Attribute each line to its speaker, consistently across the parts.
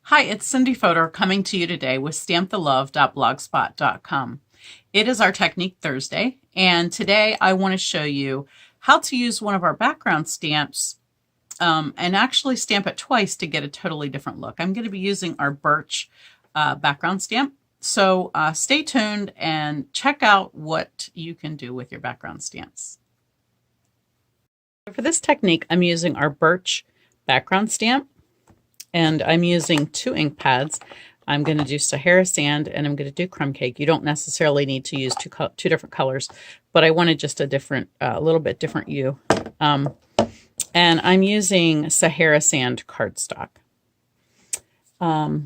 Speaker 1: Hi, it's Cindy Fodor coming to you today with stampthelove.blogspot.com. It is our Technique Thursday, and today I want to show you how to use one of our background stamps and actually stamp it twice to get a totally different look. I'm going to be using our birch background stamp, so stay tuned and check out what you can do with your background stamps. For this technique, I'm using our birch background stamp. And I'm using 2 ink pads. I'm going to do Sahara Sand and I'm going to do Crumb Cake. You don't necessarily need to use two different colors, but I wanted just a different, a little bit different hue. And I'm using Sahara Sand cardstock. I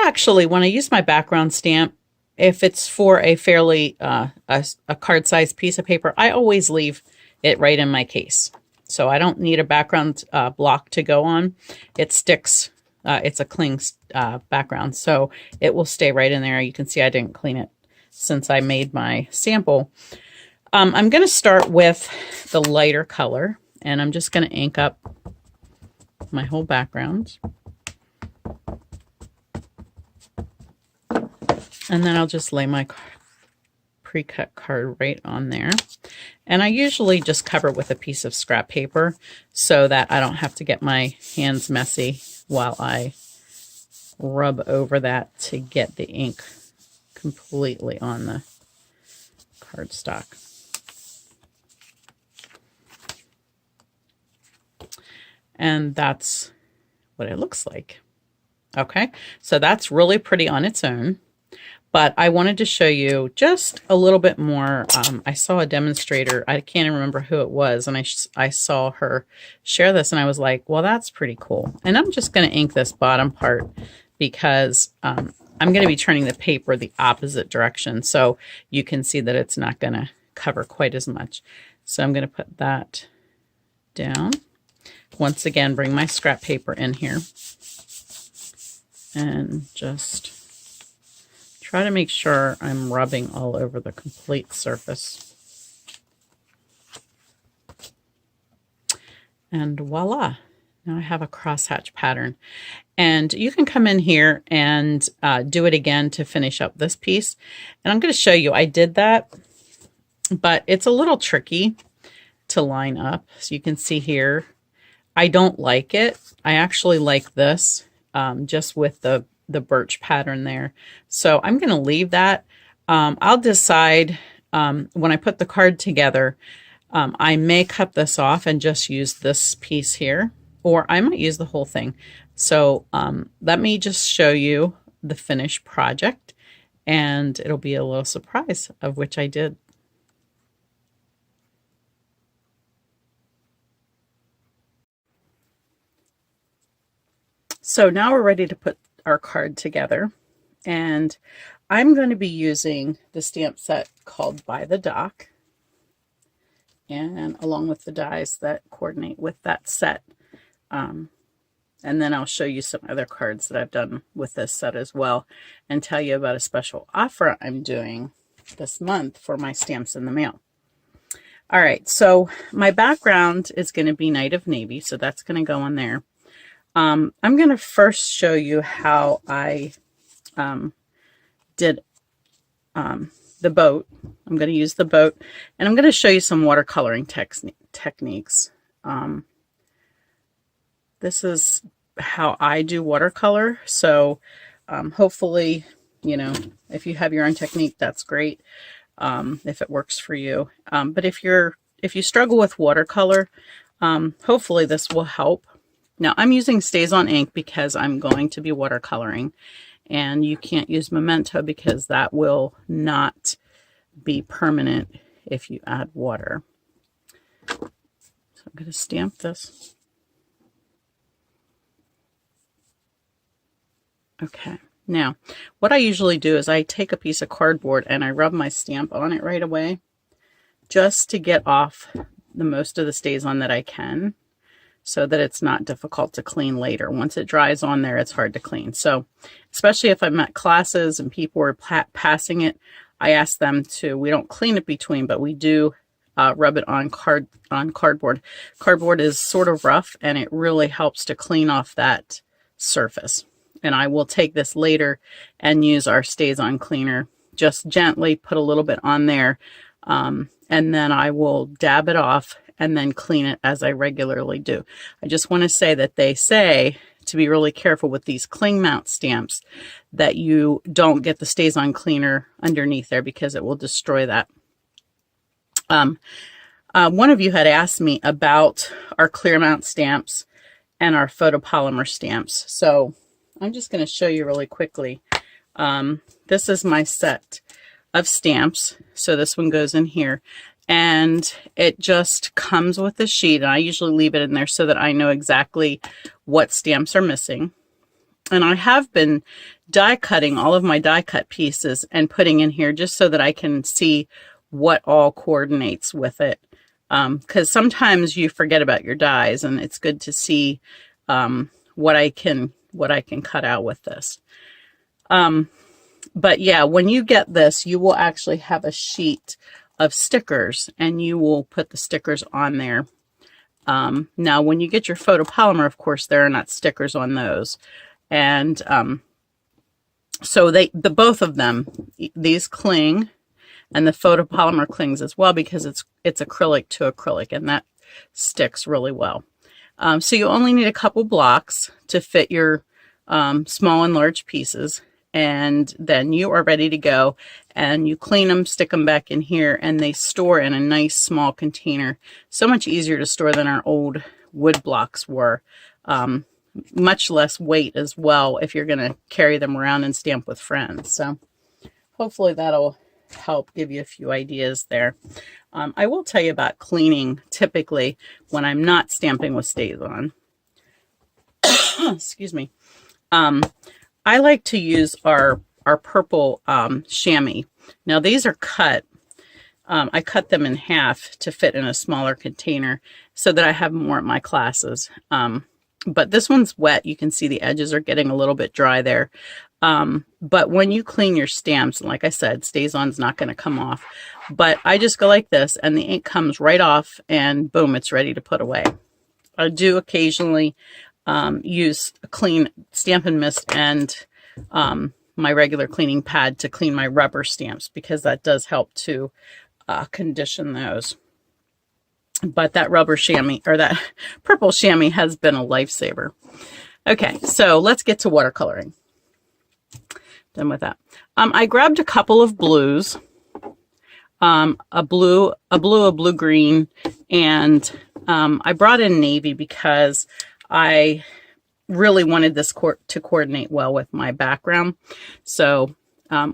Speaker 1: actually, when I use my background stamp, if it's for a fairly a card-sized piece of paper, I always leave it right in my case. So I don't need a background block to go on. It sticks, it's a cling background, so it will stay right in there. You can see I didn't clean it since I made my sample. I'm going to start with the lighter color, and I'm just going to ink up my whole background. And then I'll just lay my pre-cut card right on there. And I usually just cover it with a piece of scrap paper so that I don't have to get my hands messy while I rub over that to get the ink completely on the cardstock. And that's what it looks like. Okay, so that's really pretty on its own. But I wanted to show you just a little bit more. I saw a demonstrator. I can't even remember who it was. And I saw her share this. And I was like, well, that's pretty cool. And I'm just going to ink this bottom part because I'm going to be turning the paper the opposite direction. So you can see that it's not going to cover quite as much. So I'm going to put that down. Once again, bring my scrap paper in here. And just try to make sure I'm rubbing all over the complete surface. And voila, now I have a crosshatch pattern. And you can come in here and do it again to finish up this piece. And I'm going to show you, I did that, but it's a little tricky to line up. So you can see here, I don't like it. I actually like this, just with the birch pattern there. So I'm going to leave that. I'll decide when I put the card together, I may cut this off and just use this piece here, or I might use the whole thing. So let me just show you the finished project, and it'll be a little surprise of which I did. So now we're ready to put our card together, and I'm going to be using the stamp set called By the Dock, and along with the dies that coordinate with that set. And then I'll show you some other cards that I've done with this set as well, and tell you about a special offer I'm doing this month for my stamps in the mail. All right, so my background is going to be Night of Navy, so that's going to go on there. I'm going to first show you how I did the boat. I'm going to use the boat, and I'm going to show you some watercoloring techniques. This is how I do watercolor. So hopefully, you know, if you have your own technique, that's great. If it works for you. But if you struggle with watercolor, hopefully this will help. Now I'm using StazOn ink because I'm going to be watercoloring, and you can't use Memento because that will not be permanent if you add water. So I'm going to stamp this. Okay, now what I usually do is I take a piece of cardboard and I rub my stamp on it right away just to get off the most of the StazOn that I can, so that it's not difficult to clean later. Once it dries on there, it's hard to clean. So especially if I'm at classes and people are passing it, I ask them to, we don't clean it between, but we do rub it on cardboard. Cardboard is sort of rough, and it really helps to clean off that surface. And I will take this later and use our StazOn cleaner. Just gently put a little bit on there, and then I will dab it off and then clean it as I regularly do. I just want to say that they say to be really careful with these cling mount stamps that you don't get the StazOn cleaner underneath there, because it will destroy that. One of you had asked me about our clear mount stamps and our photopolymer stamps. So I'm just going to show you really quickly. This is my set of stamps. So this one goes in here, and it just comes with a sheet. And I usually leave it in there so that I know exactly what stamps are missing. And I have been die cutting all of my die cut pieces and putting in here just so that I can see what all coordinates with it. Because sometimes you forget about your dies, and it's good to see what I can cut out with this. But yeah, when you get this, you will actually have a sheet of stickers, and you will put the stickers on there. Now, when you get your photopolymer, of course, there are not stickers on those. And so both of them, these cling, and the photopolymer clings as well, because it's acrylic to acrylic, and that sticks really well. So you only need a couple blocks to fit your small and large pieces, and then you are ready to go. And you clean them, stick them back in here, and they store in a nice small container. So much easier to store than our old wood blocks were. Much less weight as well if you're going to carry them around and stamp with friends. So hopefully that'll help give you a few ideas there. I will tell you about cleaning typically when I'm not stamping with StazOn. Excuse me. I like to use our purple chamois. Now these are cut. I cut them in half to fit in a smaller container so that I have more at my classes. But this one's wet. You can see the edges are getting a little bit dry there. But when you clean your stamps, and like I said, StazOn's not going to come off. But I just go like this, and the ink comes right off, and boom, it's ready to put away. I do occasionally use a clean Stampin' Mist and my regular cleaning pad to clean my rubber stamps, because that does help to condition those. But that rubber chamois, or that purple chamois, has been a lifesaver. Okay, so let's get to watercoloring. Done with that. I grabbed a couple of blues, a blue-green, and I brought in navy because I really wanted this to coordinate well with my background. So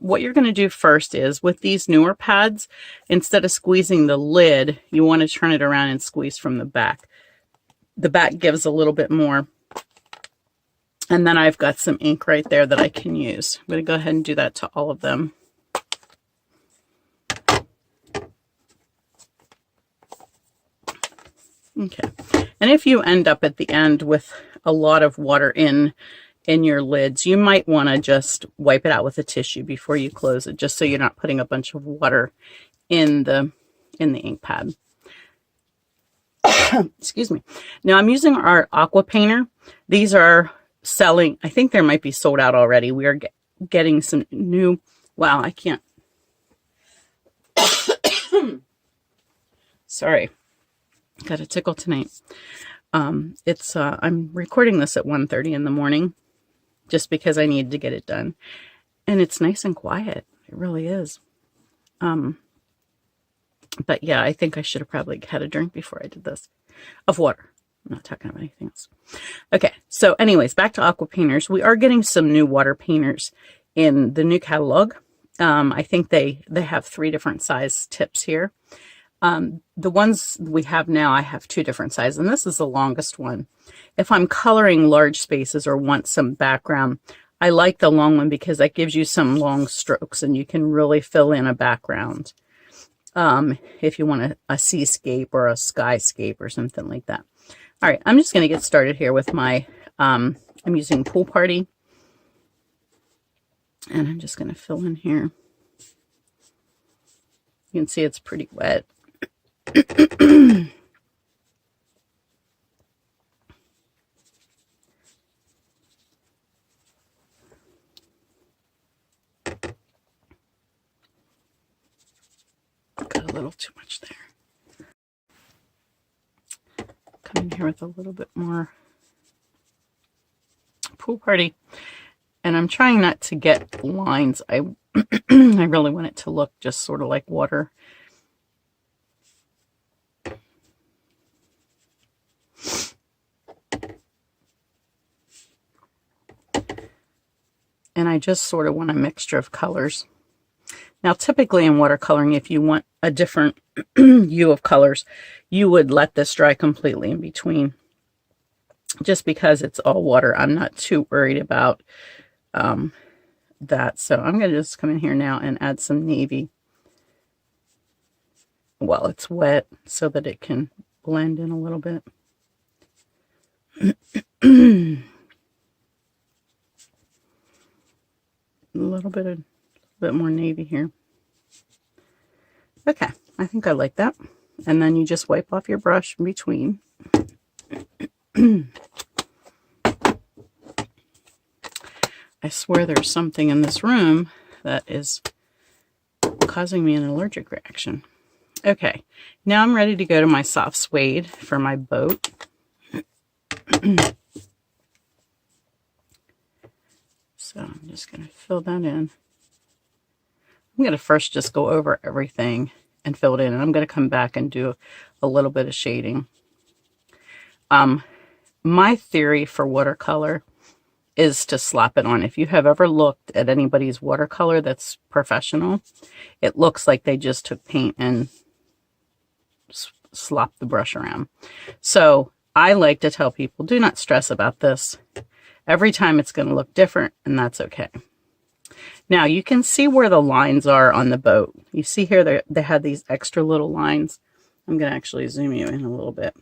Speaker 1: what you're going to do first is, with these newer pads, instead of squeezing the lid, you want to turn it around and squeeze from the back. The back gives a little bit more. And then I've got some ink right there that I can use. I'm going to go ahead and do that to all of them. Okay. And if you end up at the end with a lot of water in your lids, you might want to just wipe it out with a tissue before you close it, just so you're not putting a bunch of water in the ink pad. Excuse me. Now I'm using our aqua painter. These are selling, I think they might be sold out already. We are getting some new, wow, I can't. Sorry, got a tickle tonight. I'm recording this at 1:30 in the morning, just because I needed to get it done. And it's nice and quiet. It really is. But yeah, I think I should have probably had a drink before I did this. Of water. I'm not talking about anything else. Okay, so anyways, back to aqua painters. We are getting some new water painters in the new catalog. I think they have 3 different size tips here. The ones we have now, I have 2 different sizes, and this is the longest one. If I'm coloring large spaces or want some background, I like the long one because that gives you some long strokes and you can really fill in a background. If you want a seascape or a skyscape or something like that. All right, I'm just going to get started here with my, I'm using Pool Party. And I'm just going to fill in here. You can see it's pretty wet. Got a little too much there. Come in here with a little bit more Pool Party. And I'm trying not to get lines. I really want it to look just sort of like water. And I just sort of want a mixture of colors. Now, typically in watercoloring, if you want a different hue of colors, you would let this dry completely in between. Just because it's all water, I'm not too worried about that. So I'm going to just come in here now and add some navy while it's wet so that it can blend in a little bit. A little bit more navy here. Okay, I think I like that. And then you just wipe off your brush in between. I swear there's something in this room that is causing me an allergic reaction. Okay, now I'm ready to go to my soft suede for my boat. So I'm just going to fill that in. I'm going to first just go over everything and fill it in, and I'm going to come back and do a little bit of shading. My theory for watercolor is to slap it on. If you have ever looked at anybody's watercolor that's professional, it looks like they just took paint and slopped the brush around. So I like to tell people, do not stress about this. Every time it's going to look different, and that's okay. Now you can see where the lines are on the boat. You see here they had these extra little lines. I'm going to actually zoom you in a little bit.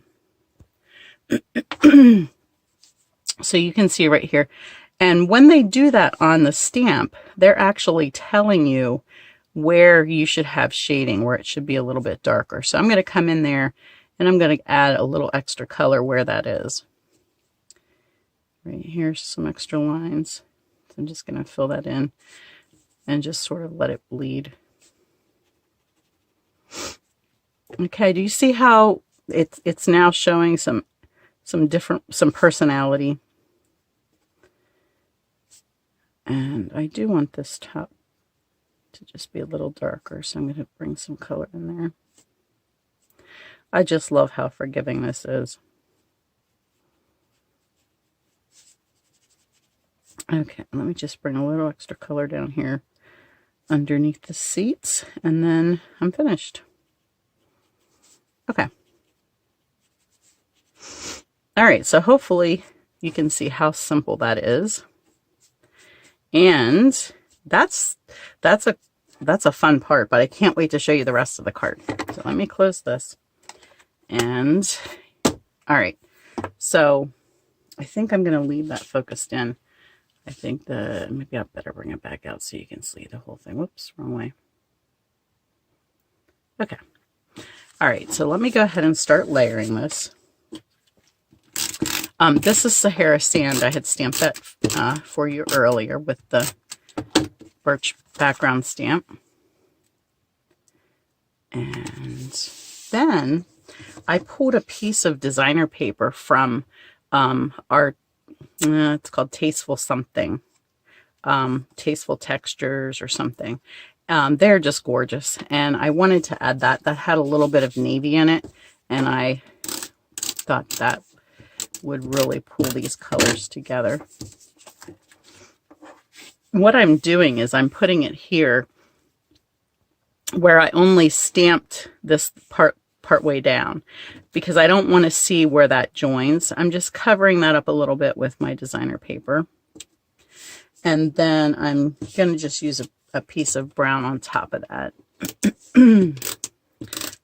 Speaker 1: So you can see right here. And when they do that on the stamp, they're actually telling you where you should have shading, where it should be a little bit darker. So I'm going to come in there and I'm going to add a little extra color where that is. Right here's some extra lines. So I'm just going to fill that in and just sort of let it bleed. Okay, do you see how it's now showing some personality? And I do want this top to just be a little darker, so I'm going to bring some color in there. I just love how forgiving this is. Okay, let me just bring a little extra color down here underneath the seats, and then I'm finished. Okay. All right, so hopefully you can see how simple that is. And that's a fun part, but I can't wait to show you the rest of the card. So let me close this. And all right, so I think I'm going to leave that focused in. I think maybe I better bring it back out so you can see the whole thing. Whoops, wrong way. Okay. All right, so let me go ahead and start layering this. This is Sahara Sand. I had stamped that for you earlier with the birch background stamp. And then I pulled a piece of designer paper from our, it's called Tasteful something, Tasteful Textures or something. They're just gorgeous. And I wanted to add that. That had a little bit of navy in it. And I thought that would really pull these colors together. What I'm doing is I'm putting it here where I only stamped this part way down because I don't want to see where that joins. I'm just covering that up a little bit with my designer paper. And then I'm going to just use a piece of brown on top of that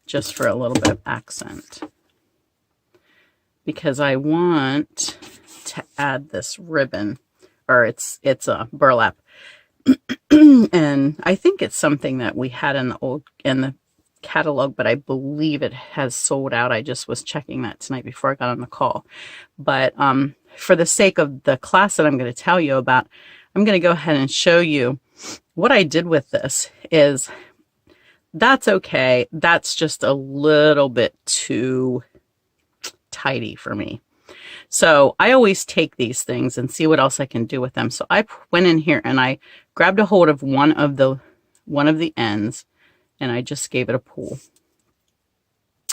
Speaker 1: just for a little bit of accent. Because I want to add this ribbon, or it's a burlap, and I think it's something that we had in the catalog, but I believe it has sold out. I just was checking that tonight before I got on the call. But for the sake of the class that I'm going to tell you about, I'm going to go ahead and show you what I did with this. Is that's okay. That's just a little bit too tidy for me. So I always take these things and see what else I can do with them. So I went in here and I grabbed a hold of one of the ends, and I just gave it a pull.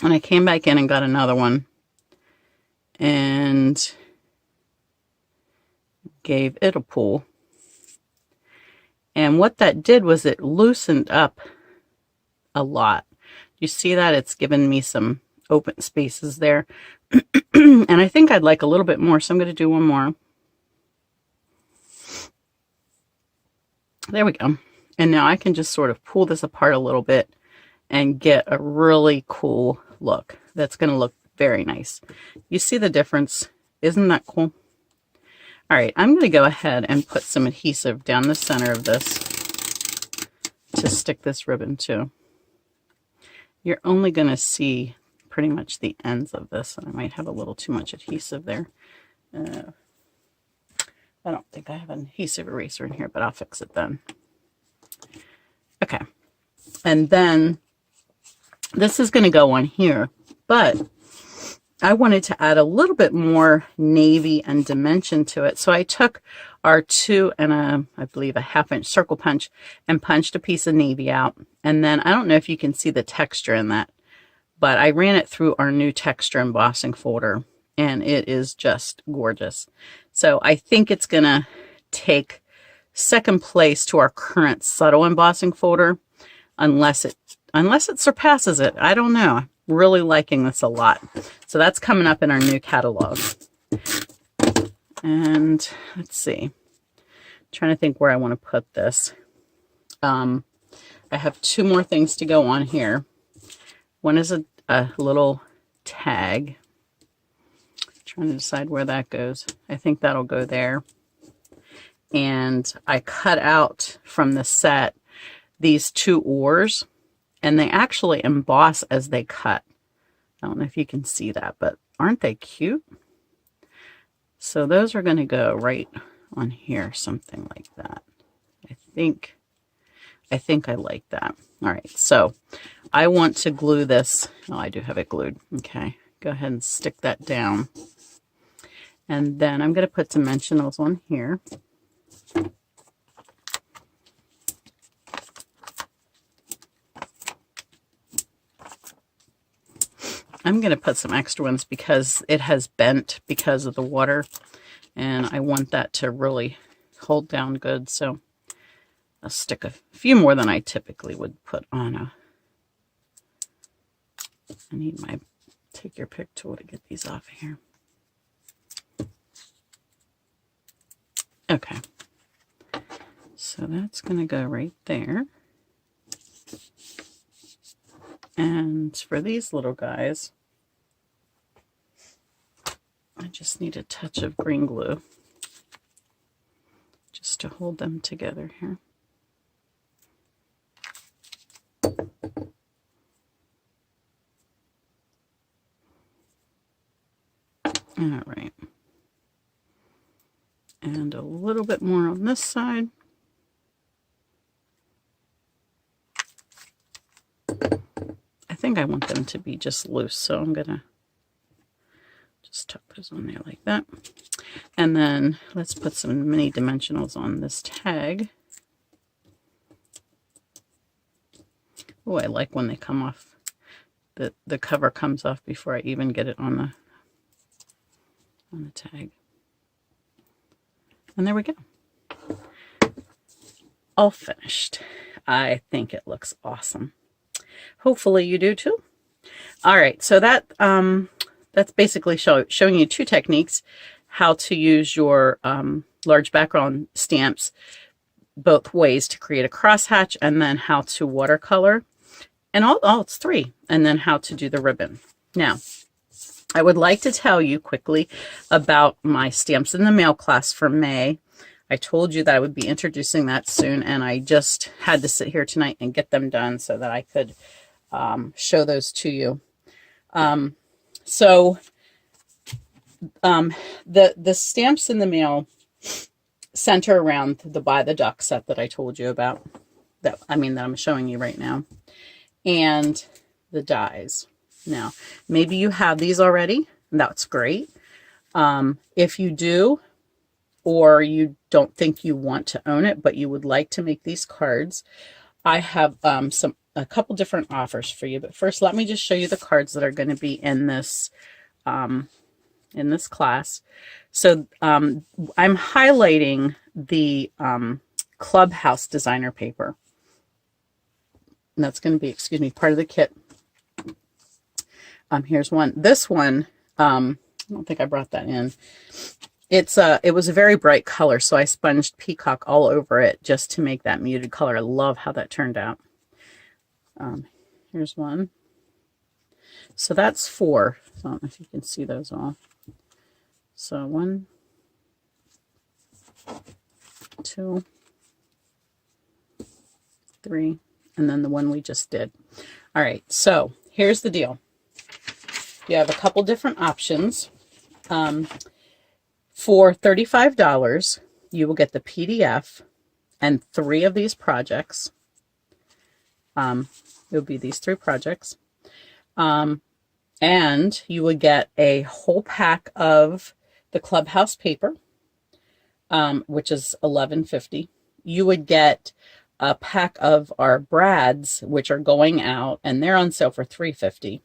Speaker 1: And I came back in and got another one and gave it a pull. And what that did was it loosened up a lot. You see that? It's given me some open spaces there. And I think I'd like a little bit more, so I'm going to do one more. There we go. And now I can just sort of pull this apart a little bit and get a really cool look. That's going to look very nice. You see the difference? Isn't that cool? All right, I'm going to go ahead and put some adhesive down the center of this to stick this ribbon to. You're only going to see pretty much the ends of this, and I might have a little too much adhesive there. I don't think I have an adhesive eraser in here, but I'll fix it then. Okay, and then this is going to go on here, but I wanted to add a little bit more navy and dimension to it. So I took our 2 and I believe a 1/2 inch circle punch and punched a piece of navy out. And then I don't know if you can see the texture in that, but I ran it through our new texture embossing folder, and it is just gorgeous. So I think it's going to take second place to our current subtle embossing folder, unless it surpasses it. I don't know. Really liking this a lot. So that's coming up in our new catalog. And let's see. I'm trying to think where I want to put this. I have 2 more things to go on here. One is a little tag. Trying to decide where that goes. I think that'll go there. And I cut out from the set these 2 oars, and they actually emboss as they cut. I don't know if you can see that, but aren't they cute? So those are going to go right on here, something like that. I think I like that. All right, so I want to glue this. Oh, I do have it glued. Okay, go ahead and stick that down. And then I'm going to put dimensionals on here. I'm going to put some extra ones because it has bent because of the water, and I want that to really hold down good. So I'll stick a few more than I typically would put on a... I need my take your pick tool to get these off of here. Okay. So that's going to go right there. And for these little guys, I just need a touch of green glue just to hold them together here. All right. And a little bit more on this side. I think I want them to be just loose, so I'm gonna just tuck those on there like that. And then let's put some mini dimensionals on this tag. Oh, I like when they come off. The cover comes off before I even get it on the tag. And there we go. All finished. I think it looks awesome. Hopefully you do too. All right, so that's basically showing you 2 techniques, how to use your large background stamps both ways to create a crosshatch, and then how to watercolor, and it's 3, and then how to do the ribbon. Now, I would like to tell you quickly about my Stamps in the Mail class for May. I told you that I would be introducing that soon, and I just had to sit here tonight and get them done so that I could show those to you. So the stamps in the mail center around the Buy the Duck set that I told you about, that I'm showing you right now, and the dies. Now, maybe you have these already, and that's great. If you do, or you don't think you want to own it, but you would like to make these cards, I have a couple different offers for you. But first, let me just show you the cards that are going to be in this class. So I'm highlighting the Clubhouse designer paper. And that's going to be, excuse me, part of the kit. Here's one. This one, I don't think I brought that in. It was a very bright color, so I sponged peacock all over it just to make that muted color. I love how that turned out. Here's one. So that's 4. So I don't know if you can see those all. So 1, 2, 3, and then the one we just did. All right, so here's the deal. You have a couple different options. For $35, you will get the PDF and 3 of these projects. It'll be these 3 projects. And you would get a whole pack of the Clubhouse paper, which is $11.50. You would get a pack of our brads, which are going out, and they're on sale for $3.50.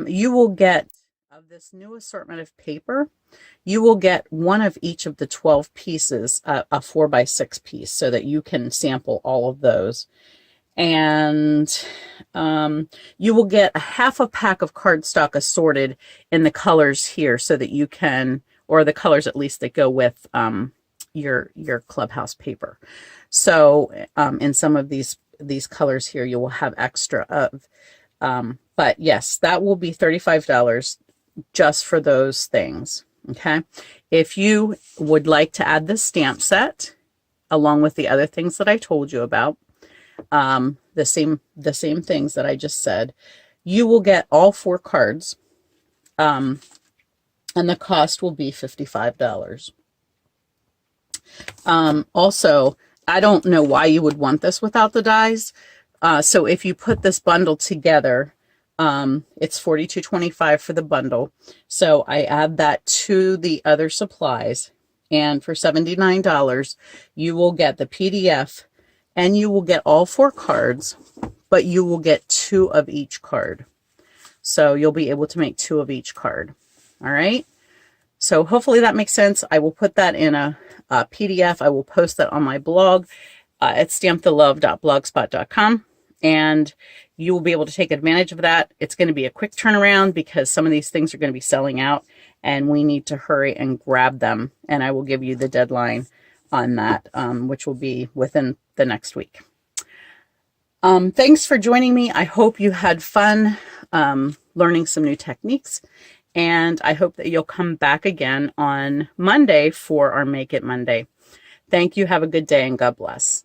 Speaker 1: You will get, of this new assortment of paper, you will get one of each of the 12 pieces, a 4x6 piece, so that you can sample all of those. And you will get a half a pack of cardstock assorted in the colors here, so that you can, or the colors at least that go with your Clubhouse paper. So in some of these colors here, you will have extra of. But yes, that will be $35 just for those things. Okay. If you would like to add the stamp set along with the other things that I told you about, the same things that I just said, you will get all 4 cards, and the cost will be $55. Also, I don't know why you would want this without the dies. So if you put this bundle together, it's $42.25 for the bundle. So I add that to the other supplies, and for $79, you will get the PDF, and you will get all 4 cards, but you will get 2 of each card. So you'll be able to make 2 of each card. All right. So hopefully that makes sense. I will put that in a PDF. I will post that on my blog at stampthelove.blogspot.com. And you will be able to take advantage of that. It's going to be a quick turnaround because some of these things are going to be selling out, and we need to hurry and grab them. And I will give you the deadline on that, which will be within the next week. Thanks for joining me. I hope you had fun learning some new techniques, and I hope that you'll come back again on Monday for our Make It Monday. Thank you. Have a good day, and God bless.